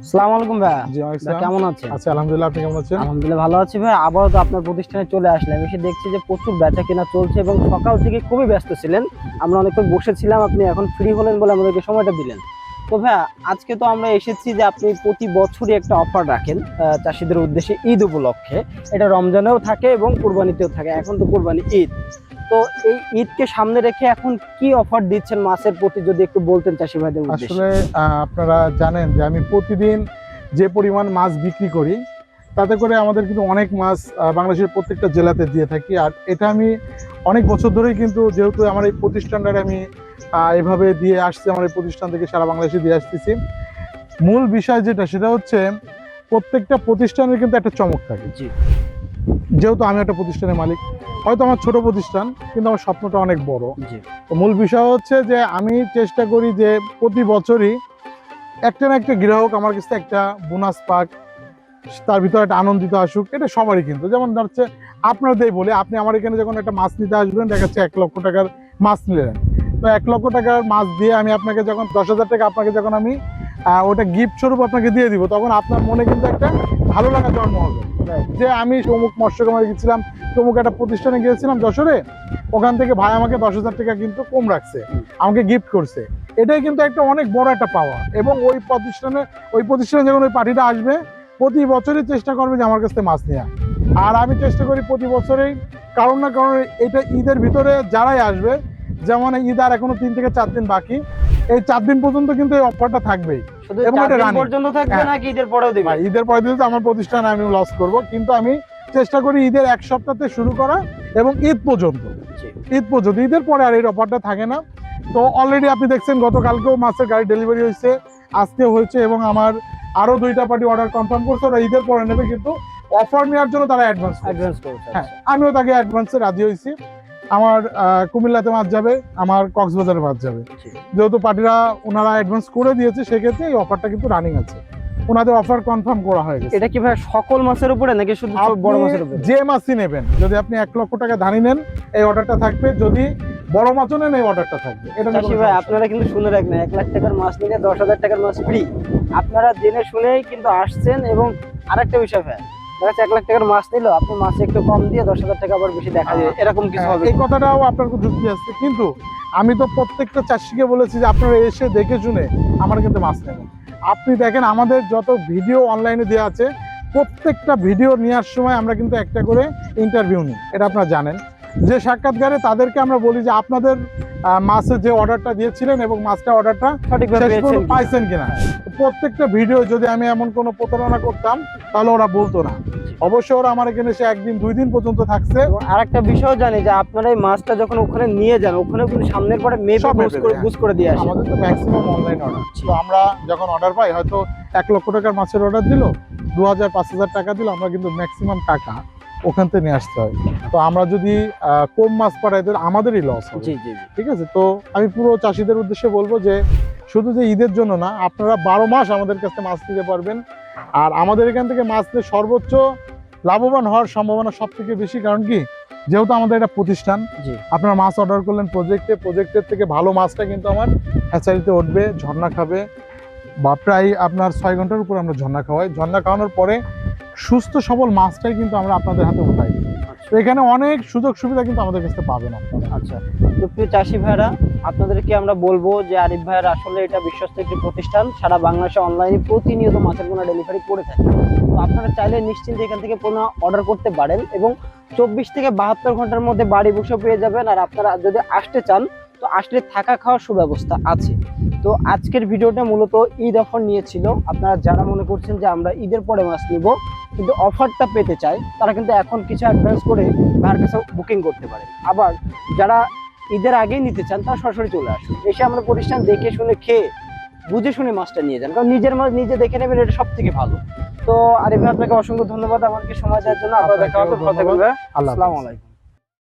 আসসালামু আলাইকুম ভাই। জি ভাই কেমন আছেন? আচ্ছা, আলহামদুলিল্লাহ। আপনি কেমন আছেন? আলহামদুলিল্লাহ ভালো আছি ভাই। আবারও তো আপনার প্রতিষ্ঠানে চলে আসলাম। এসে দেখছি যে প্রচুর বেচা কেনা চলছে এবং সকাল থেকে খুবই ব্যস্ত ছিলেন। আমরা অনেকক্ষণ বসেছিলাম, আপনি এখন ফ্রি হলেন বলে আমাদেরকে সময়টা দিলেন। তো ভাই আজকে তো আমরা এসেছি যে আপনি প্রতি বছরই একটা অফার রাখেন চাষিদের উদ্দেশ্যে ঈদ উপলক্ষে। এটা রমজানেও থাকে এবং কুরবানিতেও থাকে। এখন তো কুরবানি ঈদ, তো এই ঈদকে সামনে রেখে এখন কি অফার দিচ্ছেন মাছের প্রতি, যদি একটু বলতেন চাষি ভাইদের উদ্দেশ্যে। আসলে আপনারা জানেন যে আমি প্রতিদিন যে পরিমাণ মাছ বিক্রি করি, তাতে করে আমাদের কিন্তু অনেক মাছ বাংলাদেশের প্রত্যেকটা জেলাতে দিয়ে থাকি। আর এটা আমি অনেক বছর ধরেই কিন্তু, যেহেতু আমার এই প্রতিষ্ঠানটারে আমি এভাবে দিয়ে আসছি, আমার এই প্রতিষ্ঠান থেকে সারা বাংলাদেশে দিয়ে আসতেছি। মূল বিষয় যেটা, সেটা হচ্ছে প্রত্যেকটা প্রতিষ্ঠানের কিন্তু একটা চমক থাকে। জি, যেহেতু আমি একটা প্রতিষ্ঠানের মালিক, হয়তো আমার ছোট প্রতিষ্ঠান, কিন্তু আমার স্বপ্নটা অনেক বড়। জি, তো মূল বিষয় হচ্ছে যে আমি চেষ্টা করি যে প্রতি বছরই একটা না একটা গ্রাহক আমার কাছে একটা বোনাস পাক, তার ভিতরে একটা আনন্দিত আসুক। এটা সবারই কিন্তু, যেমন হচ্ছে আপনাদের বলে, আপনি আমার এখানে যখন একটা মাছ নিতে আসবেন, দেখা যাচ্ছে 1 লক্ষ টাকার মাছ নিলেন, তো 1 লক্ষ টাকার মাছ দিয়ে আমি আপনাকে যখন 10,000 টাকা আপনাকে যখন আমি ওটা গিফট স্বরূপ আপনাকে দিয়ে দিব, তখন আপনার মনে কিন্তু একটা ভালো লাগা জন্ম হবে যে আমি অমুক মৎস্যকুমারে গেছিলাম, অমুক একটা প্রতিষ্ঠানে গিয়েছিলাম যশোরে, ওখান থেকে ভাই আমাকে 10,000 টাকা কিন্তু কম রাখছে, আমাকে গিফট করছে। এটাই কিন্তু একটা অনেক বড় একটা পাওয়া। এবং ওই প্রতিষ্ঠানে যখন ওই পার্টিটা আসবে, প্রতি বছরই চেষ্টা করবে যে আমার কাছ থেকে মাছ নেওয়া। আর আমি চেষ্টা করি প্রতি বছরেই কারণ না কারণ, এটা ঈদের ভিতরে যারাই আসবে, যেমন ঈদ আর এখনো 3 থেকে 4 দিন বাকি, এই 4 দিন পর্যন্ত কিন্তু এই অফারটা থাকবেই। শুধু 4 দিন পর্যন্ত থাকবে নাকি ঈদের পরেও দিবেন? ঈদের পরে দিলে তো আমার প্রতিষ্ঠানে আমি লস করব, কিন্তু আমি চেষ্টা করি ঈদের 1 সপ্তাহতে শুরু করা এবং ঈদ পর্যন্ত। ঈদের পরে আর এই অফারটা থাকে না। তো অলরেডি আপনি দেখছেন গতকালকেও মাছের গাড়ি ডেলিভারি হয়েছে, আজকে হয়েছে, এবং আমার আরো 2টা পার্টি অর্ডার কনফার্ম করছে, ওরা ঈদের পরে নেবে, কিন্তু অফার নেওয়ার জন্য তারা অ্যাডভান্স করেছে। হ্যাঁ, আমিও তাকে অ্যাডভান্সে রাজি হয়েছি। আমার কুমিল্লাতে মাছ যাবে, আমার কক্সবাজারে মাছ যাবে। যেহেতু পার্টিরা ওনারা অ্যাডভান্স করে দিয়েছে, সেক্ষেত্রে এই অফারটা কিন্তু রানিং আছে, ওনাদের অফার কনফার্ম করা হয়ে গেছে। এটা কি ভাই সকল মাছের উপরে নাকি শুধু বড় মাছের উপরে? যে মাছই নেবেন, যদি আপনি 1 লক্ষ টাকা ধানি নেন, এই অর্ডারটা থাকবে। যদি বড় মাছও নেন, এই অর্ডারটা থাকবে। এটা ভাই আপনারা কিন্তু শুনে রাখবেন, 1 লাখ টাকার মাছ নিলে 10,000 টাকার মাছ ফ্রি। আপনারা জেনে শুনেই কিন্তু আসছেন। এবং আরেকটা বিষয় ভাই, দেখা যাচ্ছে 1 লাখ টাকার মাছ নিলো, আপনি মাছ একটু কম দিয়ে 10,000 টাকা আবার বেশি দেখা যায়, এরকম কিছু হবে? এই কথাটাও আপনার খুব যুক্তি আছে, কিন্তু আমি তো প্রত্যেকটা চাষিকে বলেছি যে আপনারা এসে দেখে শুনে আমার কিন্তু মাছ নেবেন। আপনি দেখেন আমাদের যত ভিডিও অনলাইনে দেওয়া আছে, প্রত্যেকটা ভিডিও নেওয়ার সময় আমরা কিন্তু একটা করে ইন্টারভিউ নিই, এটা আপনারা জানেন। যে সাক্ষাৎকারে তাদেরকে আমরা বলি যে আপনাদের মাছের যে অর্ডারটা দিয়েছিলেন এবং মাছটা অর্ডারটা সঠিকভাবে পাইছেন কিনা। প্রত্যেকটা ভিডিও যদি আমি এমন কোনো প্রতারণা করতাম, তাহলে ওরা বলতো না। অবশ্যই ওরা আমার এখানে এসে 1 দিন 2 দিন পর্যন্ত থাকছে। আর একটা বিষয় জানি যে আপনারা এই মাছটা যখন ওখানে নিয়ে যান, ওখানে কিন্তু সামনের পরে বুঝ করে দিয়ে আসে। আমাদের তো ম্যাক্সিমাম অনলাইন অর্ডার। তো আমরা যখন অর্ডার পাই, হয়তো 1 লক্ষ টাকার মাছের অর্ডার দিল, 2,000-5,000 টাকা দিল, আমরা কিন্তু ম্যাক্সিমাম টাকা ওখান থেকে নিয়ে আসতে হয়। তো আমরা যদি কম মাছ পাঠাই, তাহলে আমাদেরই লস হবে। ঠিক আছে। তো আমি পুরো চাষিদের উদ্দেশ্যে বলবো যে শুধু যে ঈদের জন্য না, আপনারা 12 মাস আমাদের কাছে মাছ নিতে পারবেন। আর আমাদের এখান থেকে মাছ নিয়ে সর্বোচ্চ লাভবান হওয়ার সম্ভাবনা সব থেকে বেশি। কারণ কি, যেহেতু আমাদের একটা প্রতিষ্ঠান, আপনারা মাছ অর্ডার করলেন প্রজেক্টের থেকে ভালো মাছটা কিন্তু আমার হ্যাচারিতে উঠবে, ঝর্ণা খাবে, বা প্রায় আপনার 6 ঘন্টার উপর আমরা ঝর্ণা খাওয়াই। ঝর্ণা খাওয়ানোর পরে সুস্থ সবল মাছটাই কিন্তু আমরা আপনাদের হাতে উঠাই। তো এখানে অনেক সুযোগ সুবিধা কিন্তু আমাদের কাছে পাবেন আপনারা। আচ্ছা, তো প্রিয় চাষি ভাইরা, আপনাদেরকে আমরা বলবো যে আরিফ ভাইয়ের আসলে এটা বিশ্বস্ত একটি প্রতিষ্ঠান, সারা বাংলাদেশে অনলাইনে প্রতিনিয়ত মাছের পোনা ডেলিভারি করে থাকে। তো আপনারা চাইলে নিশ্চিন্তে এখান থেকে পোনা অর্ডার করতে পারেন এবং 24 থেকে 72 ঘন্টার মধ্যে বাড়ি বসে পেয়ে যাবেন। আর আপনারা যদি আসতে চান, তো আসলে থাকা খাওয়ার সুব্যবস্থা আছে। তো আজকের ভিডিওটা মূলত ঈদ অফার নিয়েছিল। আপনারা যারা মনে করছেন যে আমরা ঈদের পরে মাছ নিব কিন্তু অফারটা পেতে চাই, তারা কিন্তু এখন কিছু অ্যাডভান্স করে তার কাছে বুকিং করতে পারে। আবার যারা ঈদের আগেই নিতে চান, তারা সরাসরি চলে আসুন, এসে আমরা প্রতিষ্ঠান দেখে শুনে খেয়ে বুঝে শুনে মাছটা নিয়ে যান। কারণ নিজের মাছ নিজে দেখে নেবেন, এটা সব থেকে ভালো। তো আরিফ ভাই, আপনাকে অসংখ্য ধন্যবাদ আমাকে সময় দেওয়ার জন্য। আবার দেখা হবে। আসসালামু আলাইকুম।